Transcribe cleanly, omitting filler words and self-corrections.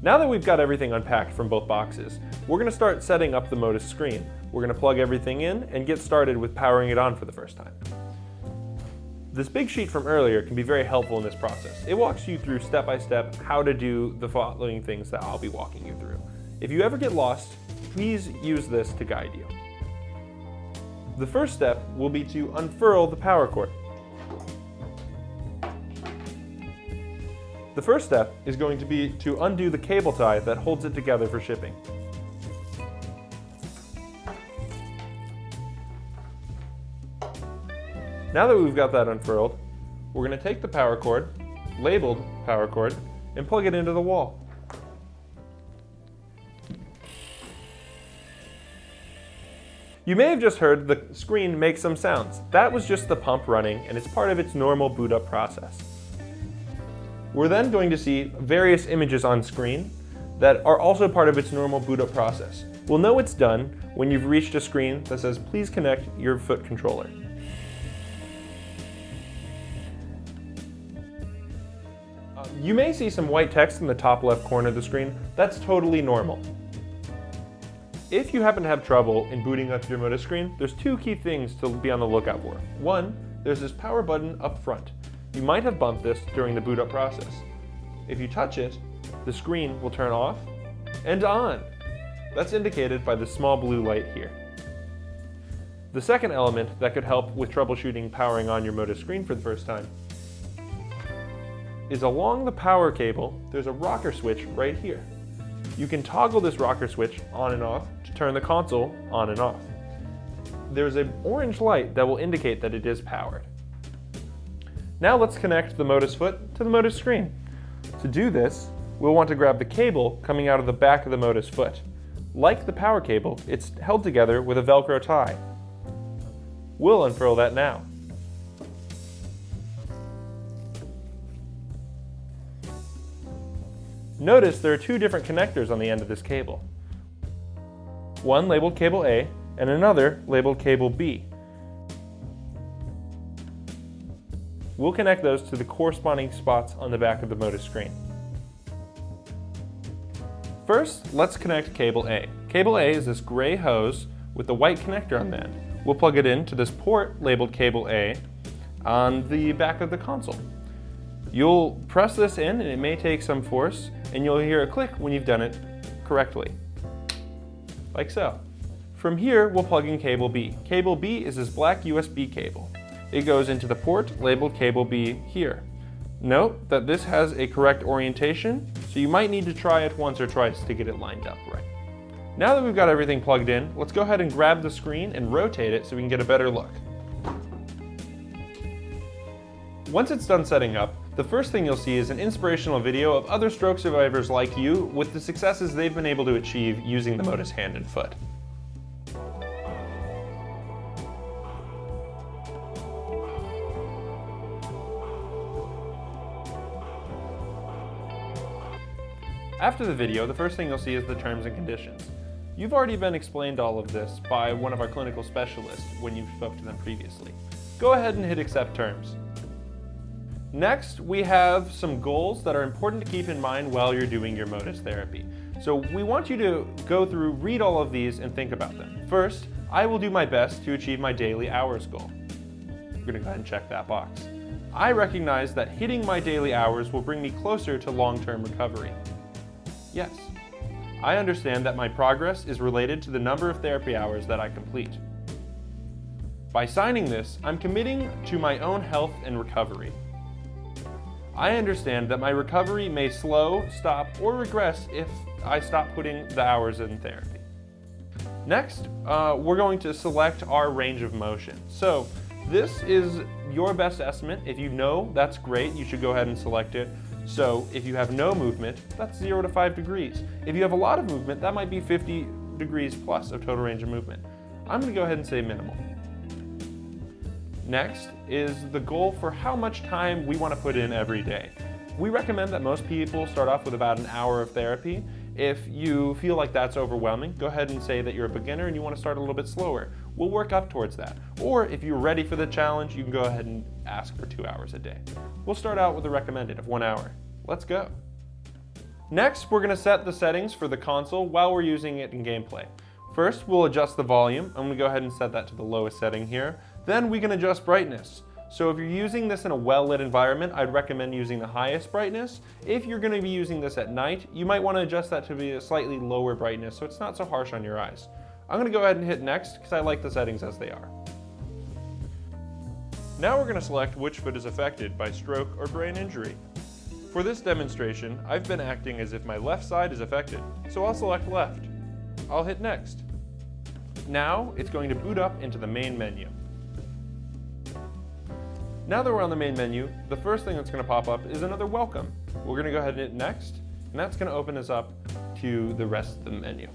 Now that we've got everything unpacked from both boxes, we're going to start setting up the Motus screen. We're going to plug everything in and get started with powering it on for the first time. This big sheet from earlier can be very helpful in this process. It walks you through step by step how to do the following things that I'll be walking you through. If you ever get lost, please use this to guide you. The first step will be to unfurl the power cord. The first step is going to be to undo the cable tie that holds it together for shipping. Now that we've got that unfurled, we're going to take the power cord, labeled power cord, and plug it into the wall. You may have just heard the screen make some sounds. That was just the pump running, and it's part of its normal boot up process. We're then going to see various images on screen that are also part of its normal boot up process. We'll know it's done when you've reached a screen that says, please connect your foot controller. You may see some white text in the top left corner of the screen. That's totally normal. If you happen to have trouble in booting up your Motus screen, there's two key things to be on the lookout for. One, there's this power button up front. You might have bumped this during the boot up process. If you touch it, the screen will turn off and on. That's indicated by the small blue light here. The second element that could help with troubleshooting powering on your Motus screen for the first time is along the power cable, there's a rocker switch right here. You can toggle this rocker switch on and off to turn the console on and off. There's an orange light that will indicate that it is powered. Now let's connect the Motus Foot to the Motus screen. To do this, we'll want to grab the cable coming out of the back of the Motus Foot. Like the power cable, it's held together with a Velcro tie. We'll unfurl that now. Notice there are two different connectors on the end of this cable. One labeled cable A and another labeled cable B. We'll connect those to the corresponding spots on the back of the Motus screen. First, let's connect cable A. Cable A is this gray hose with the white connector on the end. We'll plug it into this port labeled cable A on the back of the console. You'll press this in and it may take some force, and you'll hear a click when you've done it correctly, like so. From here, we'll plug in cable B. Cable B is this black USB cable. It goes into the port labeled cable B here. Note that this has a correct orientation, so you might need to try it once or twice to get it lined up right. Now that we've got everything plugged in, let's go ahead and grab the screen and rotate it so we can get a better look. Once it's done setting up, the first thing you'll see is an inspirational video of other stroke survivors like you with the successes they've been able to achieve using the Motus hand and foot. After the video, the first thing you'll see is the terms and conditions. You've already been explained all of this by one of our clinical specialists when you spoke to them previously. Go ahead and hit accept terms. Next, we have some goals that are important to keep in mind while you're doing your Motus therapy. So we want you to go through, read all of these, and think about them. First, I will do my best to achieve my daily hours goal. I'm going to go ahead and check that box. I recognize that hitting my daily hours will bring me closer to long-term recovery. Yes. I understand that my progress is related to the number of therapy hours that I complete. By signing this, I'm committing to my own health and recovery. I understand that my recovery may slow, stop, or regress if I stop putting the hours in therapy. Next, we're going to select our range of motion. So this is your best estimate. If you know, that's great. You should go ahead and select it. So if you have no movement, that's 0 to 5 degrees. If you have a lot of movement, that might be 50 degrees plus of total range of movement. I'm going to go ahead and say minimal. Next is the goal for how much time we want to put in every day. We recommend that most people start off with about an hour of therapy. If you feel like that's overwhelming, go ahead and say that you're a beginner and you want to start a little bit slower. We'll work up towards that. Or if you're ready for the challenge, you can go ahead and ask for 2 hours a day. We'll start out with a recommended of 1 hour. Let's go. Next, we're going to set the settings for the console while we're using it in gameplay. First, we'll adjust the volume. I'm going to go ahead and set that to the lowest setting here. Then we can adjust brightness. So if you're using this in a well-lit environment, I'd recommend using the highest brightness. If you're going to be using this at night, you might want to adjust that to be a slightly lower brightness so it's not so harsh on your eyes. I'm going to go ahead and hit next because I like the settings as they are. Now we're going to select which foot is affected by stroke or brain injury. For this demonstration, I've been acting as if my left side is affected, so I'll select left. I'll hit next. Now it's going to boot up into the main menu. Now that we're on the main menu, the first thing that's going to pop up is another welcome. We're going to go ahead and hit next, and that's going to open us up to the rest of the menu.